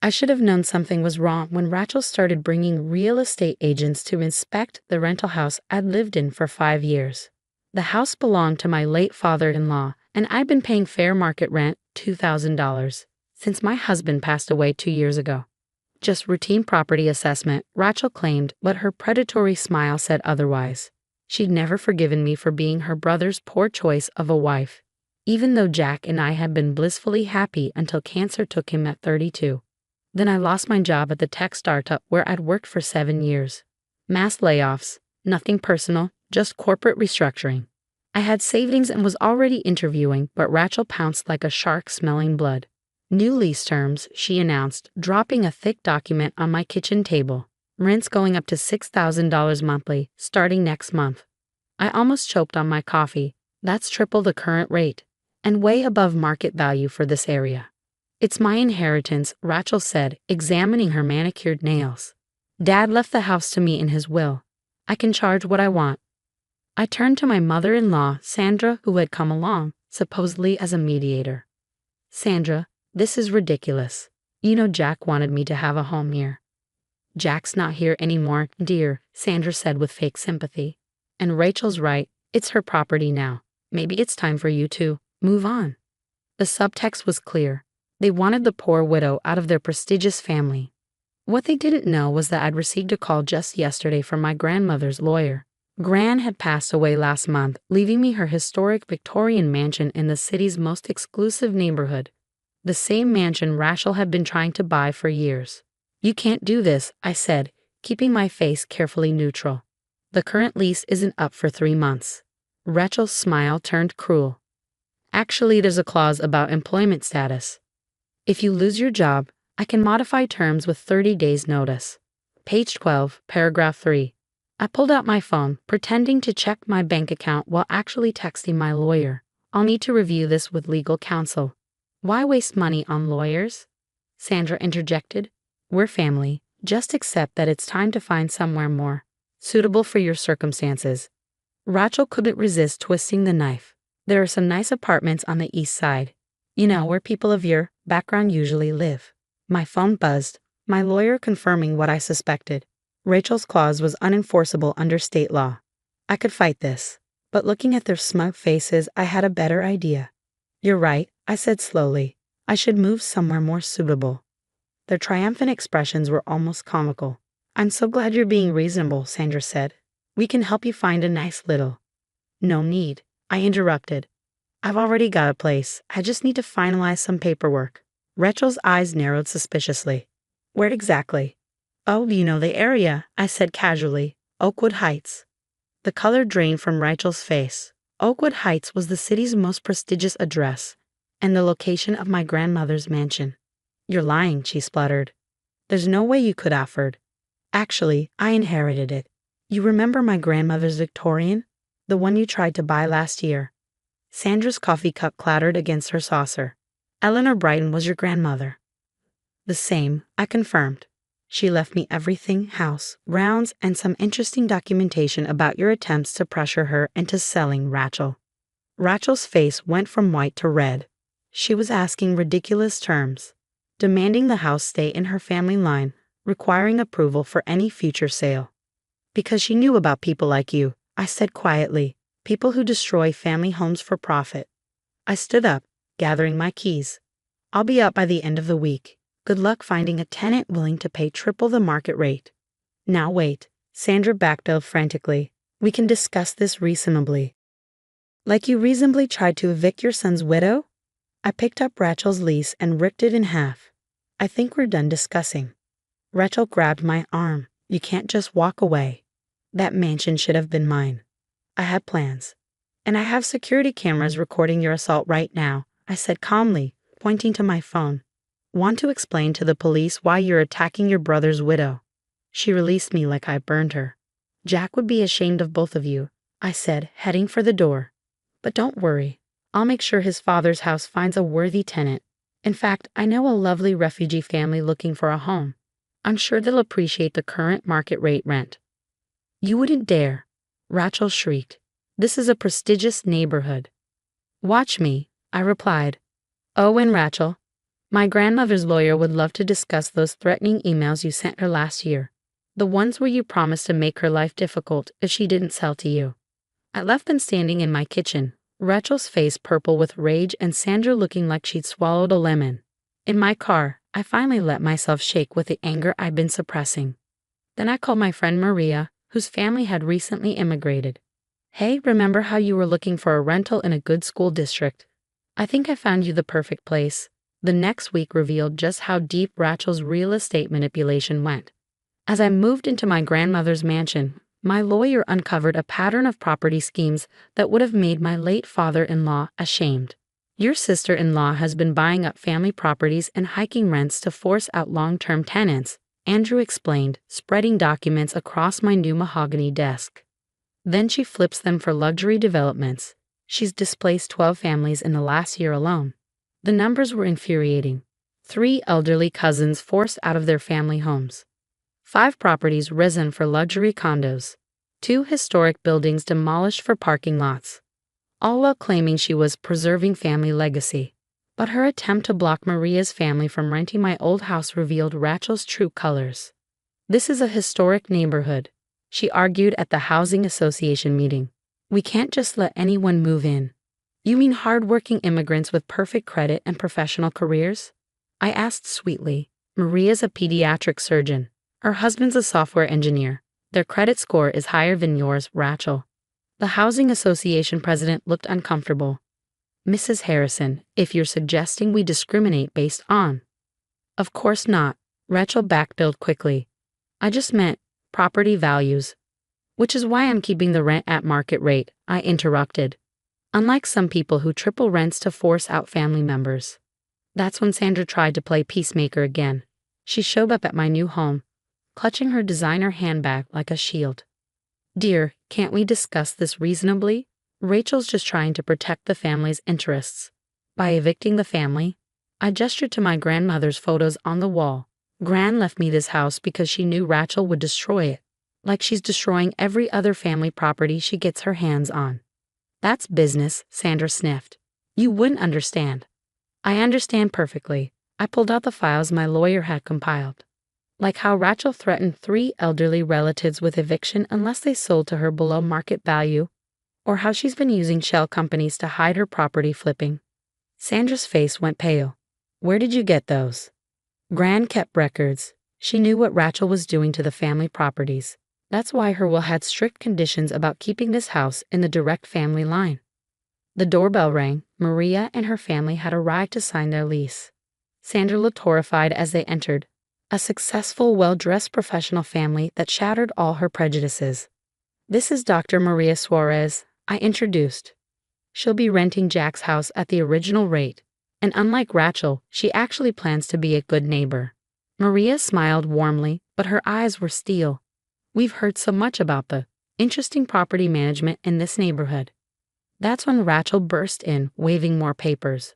I should have known something was wrong when Rachel started bringing real estate agents to inspect the rental house I'd lived in for 5 years. The house belonged to my late father-in-law, and I'd been paying fair market rent, $2,000, since my husband passed away 2 years ago. Just routine property assessment, Rachel claimed, but her predatory smile said otherwise. She'd never forgiven me for being her brother's poor choice of a wife, even though Jack and I had been blissfully happy until cancer took him at 32. Then I lost my job at the tech startup where I'd worked for 7 years. Mass layoffs, nothing personal, just corporate restructuring. I had savings and was already interviewing, but Rachel pounced like a shark smelling blood. New lease terms, she announced, dropping a thick document on my kitchen table. Rents going up to $6,000 monthly, starting next month. I almost choked on my coffee. That's triple the current rate, and way above market value for this area. It's my inheritance, Rachel said, examining her manicured nails. Dad left the house to me in his will. I can charge what I want. I turned to my mother-in-law, Sandra, who had come along, supposedly as a mediator. Sandra, this is ridiculous. You know Jack wanted me to have a home here. Jack's not here anymore, dear, Sandra said with fake sympathy. And Rachel's right, it's her property now. Maybe it's time for you to move on. The subtext was clear. They wanted the poor widow out of their prestigious family. What they didn't know was that I'd received a call just yesterday from my grandmother's lawyer. Gran had passed away last month, leaving me her historic Victorian mansion in the city's most exclusive neighborhood. The same mansion Rachel had been trying to buy for years. You can't do this, I said, keeping my face carefully neutral. The current lease isn't up for 3 months. Rachel's smile turned cruel. Actually, there's a clause about employment status. If you lose your job, I can modify terms with 30 days' notice. Page 12, paragraph 3. I pulled out my phone, pretending to check my bank account while actually texting my lawyer. I'll need to review this with legal counsel. Why waste money on lawyers? Sandra interjected. We're family. Just accept that it's time to find somewhere more suitable for your circumstances. Rachel couldn't resist twisting the knife. There are some nice apartments on the east side. You know, where people of your background usually live. My phone buzzed, my lawyer confirming what I suspected. Rachel's clause was unenforceable under state law. I could fight this, but looking at their smug faces, I had a better idea. You're right, I said slowly. I should move somewhere more suitable. Their triumphant expressions were almost comical. I'm so glad you're being reasonable, Sandra said. We can help you find a nice little. No need, I interrupted. I've already got a place. I just need to finalize some paperwork. Rachel's eyes narrowed suspiciously. Where exactly? Oh, you know the area, I said casually. Oakwood Heights. The color drained from Rachel's face. Oakwood Heights was the city's most prestigious address, and the location of my grandmother's mansion. You're lying, she spluttered. There's no way you could afford. Actually, I inherited it. You remember my grandmother's Victorian? The one you tried to buy last year. Sandra's coffee cup clattered against her saucer. Eleanor Brighton was your grandmother. The same, I confirmed. She left me everything, house, rounds, and some interesting documentation about your attempts to pressure her into selling Rachel. Rachel's face went from white to red. She was asking ridiculous terms, demanding the house stay in her family line, requiring approval for any future sale. Because she knew about people like you, I said quietly. People who destroy family homes for profit. I stood up, gathering my keys. I'll be up by the end of the week. Good luck finding a tenant willing to pay triple the market rate. Now wait, Sandra backpedaled frantically. We can discuss this reasonably. Like you reasonably tried to evict your son's widow? I picked up Rachel's lease and ripped it in half. I think we're done discussing. Rachel grabbed my arm. You can't just walk away. That mansion should have been mine. I had plans. And I have security cameras recording your assault right now, I said calmly, pointing to my phone. Want to explain to the police why you're attacking your brother's widow? She released me like I burned her. Jack would be ashamed of both of you, I said, heading for the door. But don't worry. I'll make sure his father's house finds a worthy tenant. In fact, I know a lovely refugee family looking for a home. I'm sure they'll appreciate the current market rate rent. You wouldn't dare. Rachel shrieked. This is a prestigious neighborhood. Watch me, I replied. Oh, and Rachel. My grandmother's lawyer would love to discuss those threatening emails you sent her last year. The ones where you promised to make her life difficult if she didn't sell to you. I left them standing in my kitchen, Rachel's face purple with rage and Sandra looking like she'd swallowed a lemon. In my car, I finally let myself shake with the anger I'd been suppressing. Then I called my friend Maria, whose family had recently immigrated. Hey, remember how you were looking for a rental in a good school district? I think I found you the perfect place. The next week revealed just how deep Rachel's real estate manipulation went. As I moved into my grandmother's mansion, my lawyer uncovered a pattern of property schemes that would have made my late father-in-law ashamed. Your sister-in-law has been buying up family properties and hiking rents to force out long-term tenants, Andrew explained, spreading documents across my new mahogany desk. Then she flips them for luxury developments. She's displaced 12 families in the last year alone. The numbers were infuriating. 3 elderly cousins forced out of their family homes. 5 properties risen for luxury condos. 2 historic buildings demolished for parking lots. All while claiming she was preserving family legacy. But her attempt to block Maria's family from renting my old house revealed Rachel's true colors. This is a historic neighborhood, she argued at the housing association meeting. We can't just let anyone move in. You mean hard-working immigrants with perfect credit and professional careers? I asked sweetly. Maria's a pediatric surgeon. Her husband's a software engineer. Their credit score is higher than yours, Rachel. The housing association president looked uncomfortable. Mrs. Harrison, if you're suggesting we discriminate based on... Of course not, Rachel backpedaled quickly. I just meant property values. Which is why I'm keeping the rent at market rate, I interrupted. Unlike some people who triple rents to force out family members. That's when Sandra tried to play peacemaker again. She showed up at my new home, clutching her designer handbag like a shield. Dear, can't we discuss this reasonably? Rachel's just trying to protect the family's interests. By evicting the family, I gestured to my grandmother's photos on the wall. Gran left me this house because she knew Rachel would destroy it, like she's destroying every other family property she gets her hands on. That's business, Sandra sniffed. You wouldn't understand. I understand perfectly. I pulled out the files my lawyer had compiled. Like how Rachel threatened 3 elderly relatives with eviction unless they sold to her below market value, or how she's been using shell companies to hide her property flipping. Sandra's face went pale. Where did you get those? Gran kept records. She knew what Rachel was doing to the family properties. That's why her will had strict conditions about keeping this house in the direct family line. The doorbell rang. Maria and her family had arrived to sign their lease. Sandra looked horrified as they entered. A successful, well-dressed professional family that shattered all her prejudices. This is Dr. Maria Suarez, I introduced. She'll be renting Jack's house at the original rate, and unlike Rachel, she actually plans to be a good neighbor. Maria smiled warmly, but her eyes were steel. We've heard so much about the interesting property management in this neighborhood. That's when Rachel burst in, waving more papers.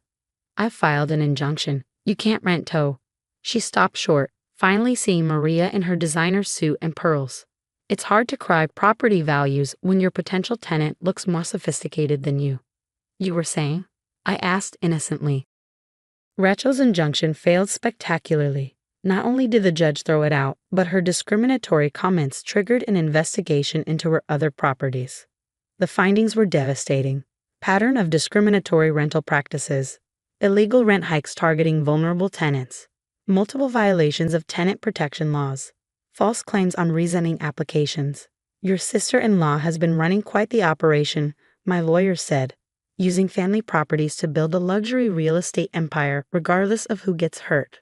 I've filed an injunction. You can't rent tow. She stopped short, finally seeing Maria in her designer suit and pearls. It's hard to cry property values when your potential tenant looks more sophisticated than you. You were saying? I asked innocently. Rachel's injunction failed spectacularly. Not only did the judge throw it out, but her discriminatory comments triggered an investigation into her other properties. The findings were devastating. Pattern of discriminatory rental practices. Illegal rent hikes targeting vulnerable tenants. Multiple violations of tenant protection laws. False claims on rezoning applications. Your sister-in-law has been running quite the operation, my lawyer said, using family properties to build a luxury real estate empire regardless of who gets hurt.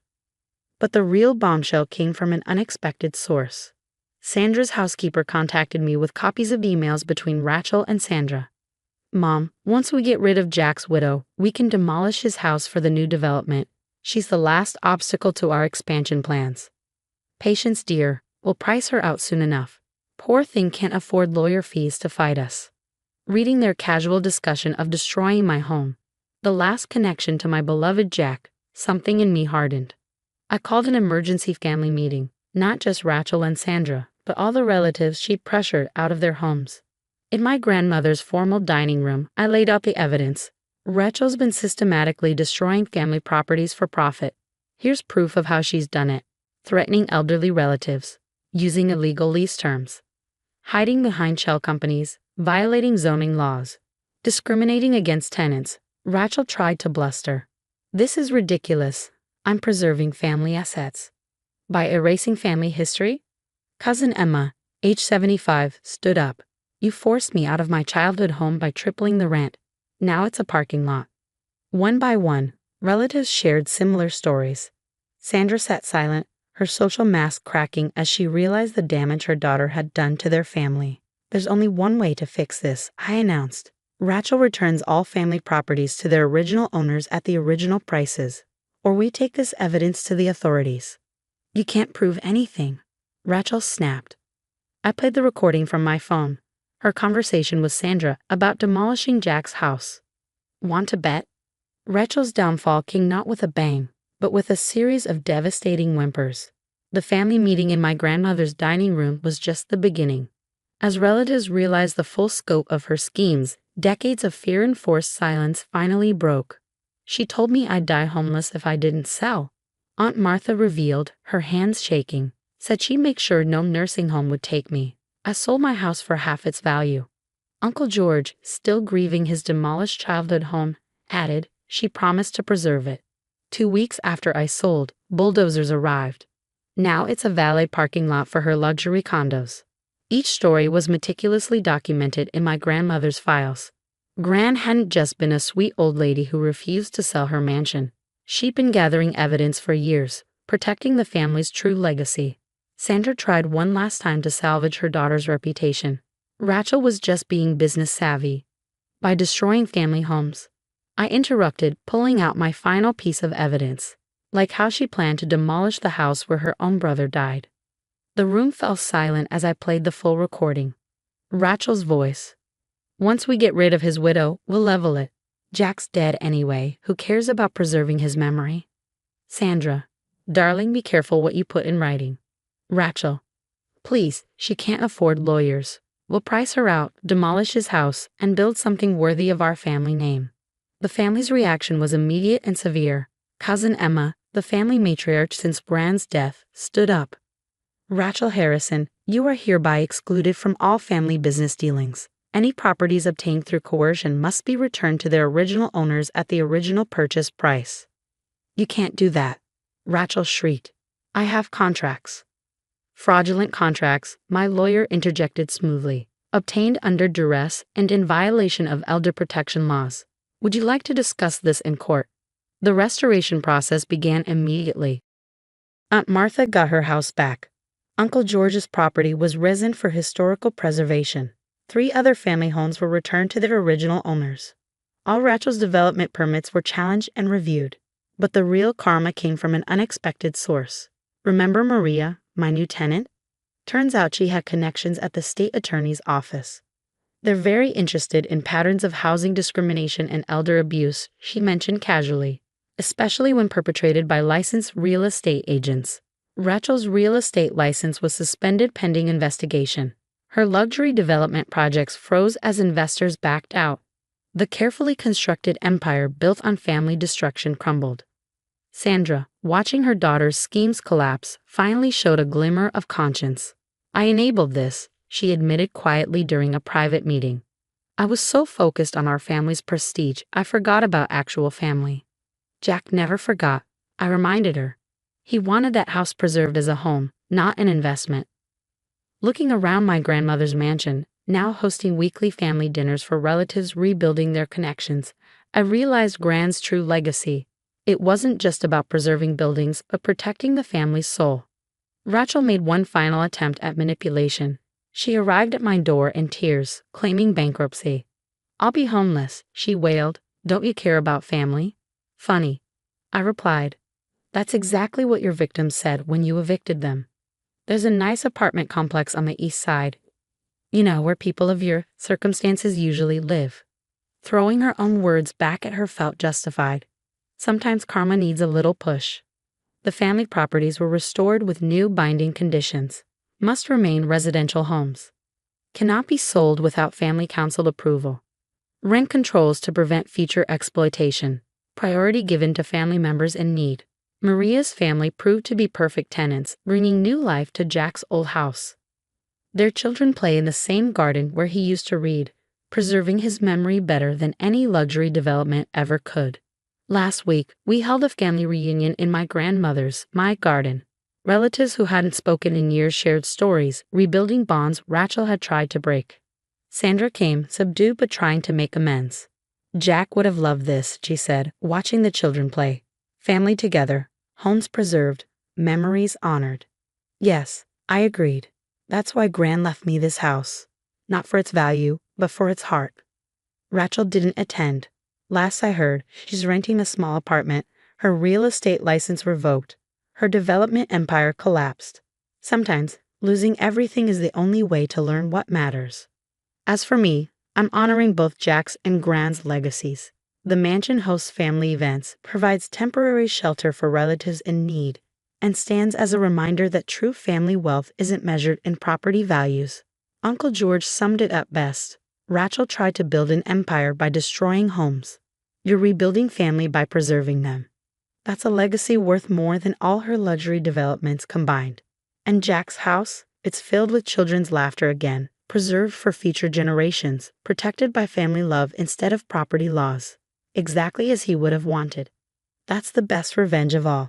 But the real bombshell came from an unexpected source. Sandra's housekeeper contacted me with copies of emails between Rachel and Sandra. Mom, once we get rid of Jack's widow, we can demolish his house for the new development. She's the last obstacle to our expansion plans. Patience, dear, we'll price her out soon enough. Poor thing can't afford lawyer fees to fight us. Reading their casual discussion of destroying my home, the last connection to my beloved Jack, something in me hardened. I called an emergency family meeting, not just Rachel and Sandra, but all the relatives she'd pressured out of their homes. In my grandmother's formal dining room, I laid out the evidence. Rachel's been systematically destroying family properties for profit, Here's proof of how she's done it: threatening elderly relatives, using illegal lease terms, hiding behind shell companies, violating zoning laws, discriminating against tenants. Rachel tried to bluster. This is ridiculous. I'm preserving family assets. By erasing family history? Cousin Emma, age 75, stood up. You forced me out of my childhood home by tripling the rent. Now it's a parking lot. One by one, relatives shared similar stories. Sandra sat silent, her social mask cracking as she realized the damage her daughter had done to their family. There's only one way to fix this, I announced. Rachel returns all family properties to their original owners at the original prices, or we take this evidence to the authorities. You can't prove anything, Rachel snapped. I played the recording from my phone. Her conversation with Sandra about demolishing Jack's house. Want to bet? Rachel's downfall came not with a bang, but with a series of devastating whimpers. The family meeting in my grandmother's dining room was just the beginning. As relatives realized the full scope of her schemes, decades of fear-enforced silence finally broke. She told me I'd die homeless if I didn't sell. Aunt Martha revealed, her hands shaking, said she'd make sure no nursing home would take me. I sold my house for half its value. Uncle George, still grieving his demolished childhood home, added she promised to preserve it. 2 weeks after I sold, bulldozers arrived. Now it's a valet parking lot for her luxury condos. Each story was meticulously documented in my grandmother's files. Gran hadn't just been a sweet old lady who refused to sell her mansion. She'd been gathering evidence for years, protecting the family's true legacy. Sandra tried one last time to salvage her daughter's reputation. Rachel was just being business savvy. By destroying family homes, I interrupted, pulling out my final piece of evidence, like how she planned to demolish the house where her own brother died. The room fell silent as I played the full recording. Rachel's voice. Once we get rid of his widow, we'll level it. Jack's dead anyway. Who cares about preserving his memory? Sandra. Darling, be careful what you put in writing. Rachel. Please, she can't afford lawyers. We'll price her out, demolish his house, and build something worthy of our family name. The family's reaction was immediate and severe. Cousin Emma, the family matriarch since Bran's death, stood up. Rachel Harrison, you are hereby excluded from all family business dealings. Any properties obtained through coercion must be returned to their original owners at the original purchase price. You can't do that, Rachel shrieked. I have contracts. Fraudulent contracts, my lawyer interjected smoothly, obtained under duress and in violation of elder protection laws. Would you like to discuss this in court? The restoration process began immediately. Aunt Martha got her house back. Uncle George's property was rezoned for historical preservation. 3 other family homes were returned to their original owners. All Rachel's development permits were challenged and reviewed. But the real karma came from an unexpected source. Remember Maria, my new tenant? Turns out she had connections at the state attorney's office. They're very interested in patterns of housing discrimination and elder abuse, she mentioned casually, especially when perpetrated by licensed real estate agents. Rachel's real estate license was suspended pending investigation. Her luxury development projects froze as investors backed out. The carefully constructed empire built on family destruction crumbled. Sandra, watching her daughter's schemes collapse, finally showed a glimmer of conscience. I enabled this, she admitted quietly during a private meeting. I was so focused on our family's prestige, I forgot about actual family. Jack never forgot, I reminded her. He wanted that house preserved as a home, not an investment. Looking around my grandmother's mansion, now hosting weekly family dinners for relatives rebuilding their connections, I realized Gran's true legacy. It wasn't just about preserving buildings, but protecting the family's soul. Rachel made one final attempt at manipulation. She arrived at my door in tears, claiming bankruptcy. I'll be homeless, she wailed. Don't you care about family? Funny. I replied. That's exactly what your victims said when you evicted them. There's a nice apartment complex on the east side. You know, where people of your circumstances usually live. Throwing her own words back at her felt justified. Sometimes karma needs a little push. The family properties were restored with new binding conditions. Must remain residential homes. Cannot be sold without family council approval. Rent controls to prevent future exploitation. Priority given to family members in need. Maria's family proved to be perfect tenants, bringing new life to Jack's old house. Their children play in the same garden where he used to read, preserving his memory better than any luxury development ever could. Last week, we held a family reunion in my grandmother's, my garden. Relatives who hadn't spoken in years shared stories, rebuilding bonds Rachel had tried to break. Sandra came, subdued but trying to make amends. Jack would have loved this, she said, watching the children play. Family together, homes preserved, memories honored. Yes, I agreed. That's why Gran left me this house. Not for its value, but for its heart. Rachel didn't attend. Last I heard, she's renting a small apartment, her real estate license revoked. Her development empire collapsed. Sometimes, losing everything is the only way to learn what matters. As for me, I'm honoring both Jack's and Gran's legacies. The mansion hosts family events, provides temporary shelter for relatives in need, and stands as a reminder that true family wealth isn't measured in property values. Uncle George summed it up best. Rachel tried to build an empire by destroying homes. You're rebuilding family by preserving them. That's a legacy worth more than all her luxury developments combined. And Jack's house? It's filled with children's laughter again, preserved for future generations, protected by family love instead of property laws. Exactly as he would have wanted. That's the best revenge of all.